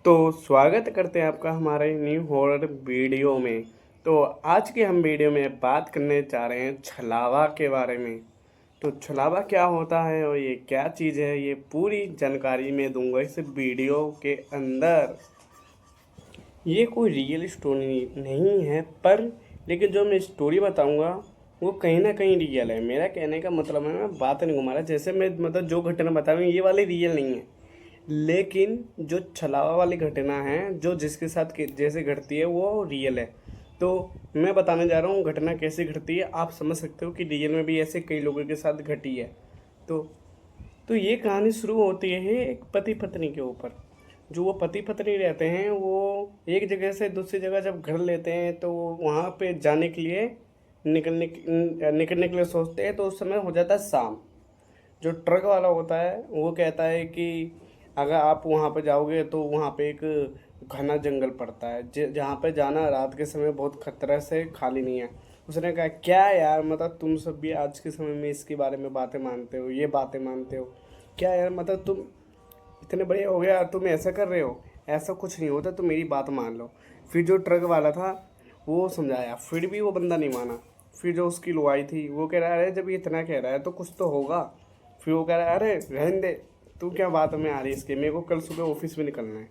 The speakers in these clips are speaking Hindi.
तो स्वागत करते हैं आपका हमारे न्यू हॉरर वीडियो में। तो आज की हम वीडियो में बात करने जा रहे हैं छलावा के बारे में। तो छलावा क्या होता है और ये क्या चीज़ है, ये पूरी जानकारी मैं दूंगा इस वीडियो के अंदर। ये कोई रियल स्टोरी नहीं है, पर लेकिन जो मैं स्टोरी बताऊंगा वो कहीं ना कहीं रियल है। मेरा कहने का मतलब है, मैं बात नहीं घुमा रहा। जैसे मैं मतलब जो घटना बता रहा हूँ ये वाली रियल नहीं है, लेकिन जो छलावा वाली घटना है जो जिसके साथ जैसे घटती है वो रियल है। तो मैं बताने जा रहा हूँ घटना कैसे घटती है, आप समझ सकते हो कि रियल में भी ऐसे कई लोगों के साथ घटी है। तो तो ये कहानी शुरू होती है एक पति पत्नी के ऊपर। जो वो पति पत्नी रहते हैं वो एक जगह से दूसरी जगह जब घर लेते हैं तो वहाँ पे जाने के लिए निकलने के लिए सोचते हैं। तो उस समय हो जाता है शाम। जो ट्रक वाला होता है वो कहता है कि अगर आप वहाँ पे जाओगे तो वहाँ पे एक घना जंगल पड़ता है, जहाँ पे जाना रात के समय बहुत खतरा से खाली नहीं है। उसने कहा क्या यार, मतलब तुम सब भी आज के समय में इसके बारे में बातें मानते हो, ये बातें मानते हो क्या यार, मतलब तुम इतने बड़े हो गया तुम ऐसा कर रहे हो, ऐसा कुछ नहीं होता, तुम मेरी बात मान लो। फिर जो ट्रक वाला था वो समझाया, फिर भी वो बंदा नहीं माना। फिर जो उसकी लुआई थी वो कह रहा है अरे जब ये इतना कह रहा है तो कुछ तो होगा। फिर वो कह रहा है अरे रहने दे, तू क्या बात में आ रही है इसके, मेरे को कल सुबह ऑफिस में निकलना है,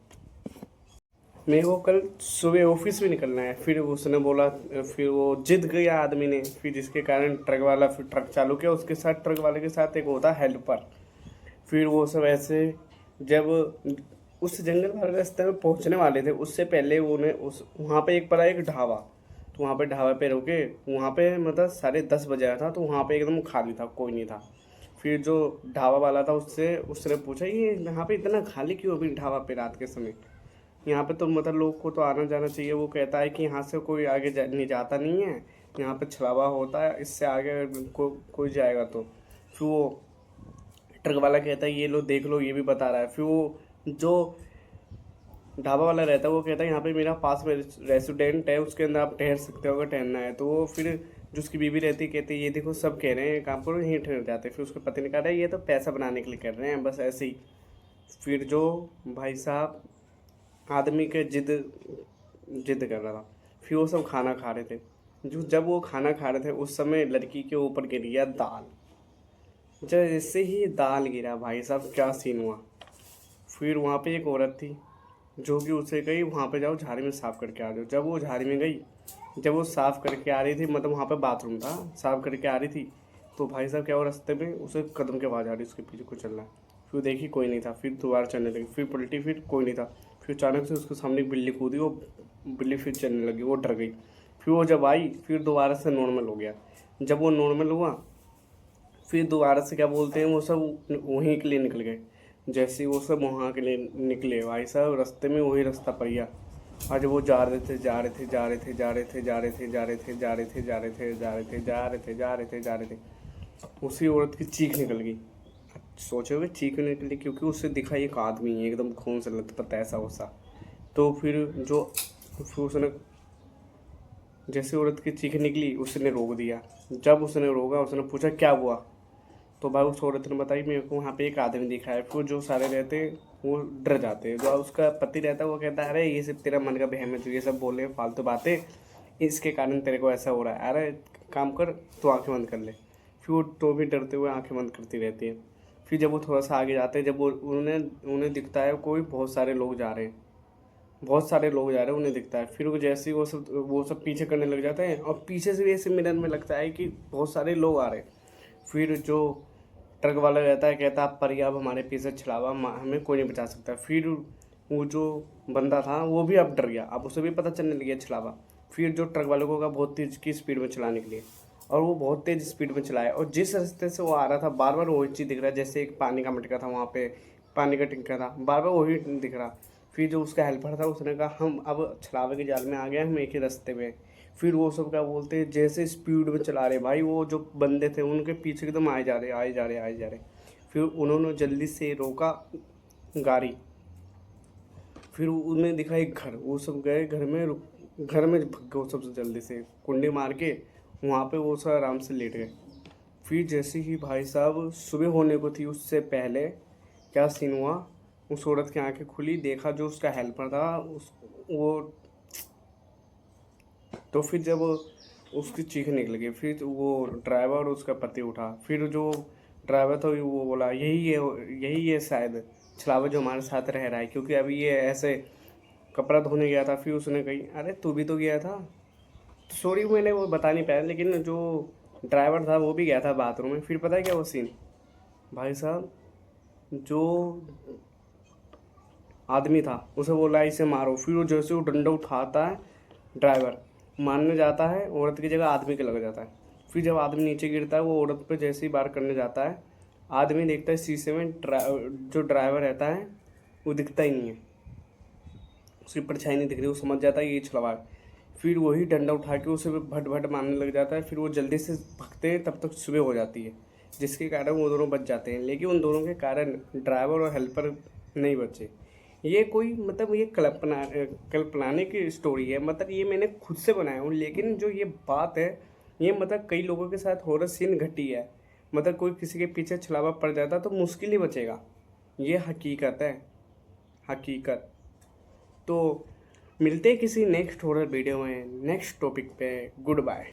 मेरे को कल सुबह ऑफिस में निकलना है। फिर उसने बोला, फिर वो जिद गया आदमी ने, फिर जिसके कारण ट्रक वाला फिर ट्रक चालू किया। उसके साथ ट्रक वाले के साथ एक होता हेल्पर। फिर वो सब ऐसे जब उस जंगल वाले रास्ते में पहुंचने वाले थे उससे पहले उन्हें उस वहाँ पे एक पड़ा एक ढाबा। तो वहाँ पे ढाबा पे रुके। वहाँ पे मतलब 10:30 बजे आया था तो वहाँ पे एकदम खाली था, कोई नहीं था। फिर जो ढाबा वाला था उससे उसने पूछा ये यहाँ पे इतना खाली क्यों अभी ढाबा पे रात के समय, यहाँ पे तो मतलब लोग को तो आना जाना चाहिए। वो कहता है कि यहाँ से कोई आगे नहीं जाता नहीं है, यहाँ पे छलावा होता है, इससे आगे अगर कोई जाएगा तो। फिर वो ट्रक वाला कहता है ये लो देख लो, ये भी बता रहा है। फिर वो जो ढाबा वाला रहता है वो कहता है यहाँ पे मेरा पास में रेस्टोरेंट है, उसके अंदर आप ठहर सकते हो अगर ठहरना है। तो वो फिर जो उसकी बीवी रहती है कहती है ये देखो सब कह रहे हैं काम करो, यहीं ठहर जाते हैं। फिर उसके पति ने कहा ये तो पैसा बनाने के लिए कर रहे हैं बस ऐसे ही। फिर जो भाई साहब आदमी के जिद जिद कर रहा था, फिर वो सब खाना खा रहे थे। जो जब वो खाना खा रहे थे उस समय लड़की के ऊपर गिर गया दाल। जैसे ही दाल गिरा भाई साहब क्या सीन हुआ। फिर वहाँ पे एक औरत थी जो कि उसे गई वहाँ पे जाओ झाड़ी में साफ़ करके आ जाओ। जब वो झाड़ी में गई, जब वो साफ़ करके आ रही थी, मतलब वहाँ पे बाथरूम था, साफ़ करके आ रही थी तो भाई साहब क्या हुआ, रास्ते में उसे कदम के आवाज़ आ रही, उसके पीछे कुछ चल रहा है। फिर देखी कोई नहीं था, फिर दोबारा चलने लगी, फिर पलटी, फिर कोई नहीं था। फिर अचानक से उसके सामने एक बिल्ली कूदी, वो बिल्ली फिर चलने लगी, वो डर गई। फिर वो जब आई फिर दोबारा से नॉर्मल हो गया। जब वो नॉर्मल हुआ फिर दोबारा से क्या बोलते हैं वो सब वहीं के लिए निकल गए। जैसे ही वो सब वहाँ के लिए निकले भाई साहब रास्ते में वही रास्ता पड़ गया। आज वो जा रहे थे जा रहे थे जा रहे थे जा रहे थे जा रहे थे जा रहे थे जा रहे थे जा रहे थे जा रहे थे जा रहे थे जा रहे थे जा रहे थे, उसी औरत की चीख निकल गई। सोचे हुए चीख निकली क्योंकि उससे दिखा एक आदमी है एकदम खून से लथपथ ऐसा वैसा। तो फिर उसने जैसे औरत की चीख निकली उसने रोक दिया। जब उसने रोका उसने पूछा क्या हुआ, तो भाई उस औरत ने बताई मेरे को वहाँ पे एक आदमी दिखा है। फिर जो सारे रहते हैं वो डर जाते हैं। जो उसका पति रहता है वो कहता है अरे ये सब तेरा मन का बहम है, तो ये सब बोल रहे फालतू बातें, इसके कारण तेरे को ऐसा हो रहा है, अरे काम कर तो आंखें बंद कर ले। फिर वो तो भी डरते हुए आंखें बंद करती रहती है। फिर जब वो थोड़ा सा आगे जाते हैं, जब वो उन्हें उन्हें दिखता है कोई बहुत सारे लोग जा रहे हैं, बहुत सारे लोग जा रहे हैं उन्हें दिखता है। फिर वो जैसे ही वो सब पीछे करने लग जाते हैं और पीछे से भी ऐसे मिरर में लगता है कि बहुत सारे लोग आ रहे हैं। फिर जो ट्रक वाला रहता है कहता है पर अब हमारे पीछे छलावा, हमें कोई नहीं बचा सकता। फिर वो जो बंदा था वो भी अब डर गया, अब उसे भी पता चलने लग गया छलावा। फिर जो ट्रक वाले को कहा बहुत तेज की स्पीड में चलाने के लिए, और वो बहुत तेज स्पीड में चलाया। और जिस रास्ते से वो आ रहा था बार बार वही चीज़ दिख रहा है, जैसे एक पानी का मटका था वहाँ पे, पानी का टिंका था, बार बार वही दिख रहा। फिर जो उसका हेल्पर था उसने कहा हम अब छलावे के जाल में आ गए, हम एक ही रास्ते में। फिर वो सब क्या बोलते हैं जैसे स्पीड में चला रहे भाई, वो जो बंदे थे उनके पीछे एकदम आए जा रहे आए जा रहे आए जा रहे। फिर उन्होंने जल्दी से रोका गाड़ी। फिर उन्हें दिखा एक घर, वो सब गए घर में, घर में भग गए वो सबसे जल्दी से कुंडी मार के, वहाँ पे वो सब आराम से लेट गए। फिर जैसे ही भाई साहब सुबह होने को थी उससे पहले क्या सीन हुआ, उस औरत की आंखें खुली, देखा जो उसका हेल्पर था उस वो, तो फिर जब उसकी चीख निकल गई, फिर वो ड्राइवर और उसका पति उठा। फिर जो ड्राइवर था वो बोला यही है शायद छलावा जो हमारे साथ रह रहा है, क्योंकि अभी ये ऐसे कपड़ा धोने गया था। फिर उसने कही अरे तू भी तो गया था। तो सॉरी मैंने वो बता नहीं पाया, लेकिन जो ड्राइवर था वो भी गया था बाथरूम में। फिर पता है क्या वो सीन, भाई साहब जो आदमी था उसे बोला इसे मारो। फिर वो जैसे वो डंडा उठाता है, ड्राइवर मारने जाता है, औरत की जगह आदमी के लग जाता है। फिर जब आदमी नीचे गिरता है, वो औरत पे जैसे ही वार करने जाता है, आदमी देखता है शीशे में जो ड्राइवर रहता है वो दिखता ही नहीं है, उसकी परछाई नहीं दिख रही। वो समझ जाता है ये छलवा है। फिर वही डंडा उठा के उसे भट भट मारने लग जाता है। फिर वो जल्दी से भागते हैं, तब तक सुबह हो जाती है, जिसके कारण वो दोनों बच जाते हैं। लेकिन उन दोनों के कारण ड्राइवर और हेल्पर नहीं बचे। ये कोई मतलब ये कल्पनाने की स्टोरी है, मतलब ये मैंने खुद से बनाया हूँ। लेकिन जो ये बात है, ये मतलब कई लोगों के साथ हॉरर सीन घटी है। मतलब कोई किसी के पीछे छलावा पड़ जाता तो मुश्किल ही बचेगा। ये हकीकत है, हकीकत। तो मिलते हैं किसी नेक्स्ट हॉरर वीडियो में, नेक्स्ट टॉपिक पे। Good bye.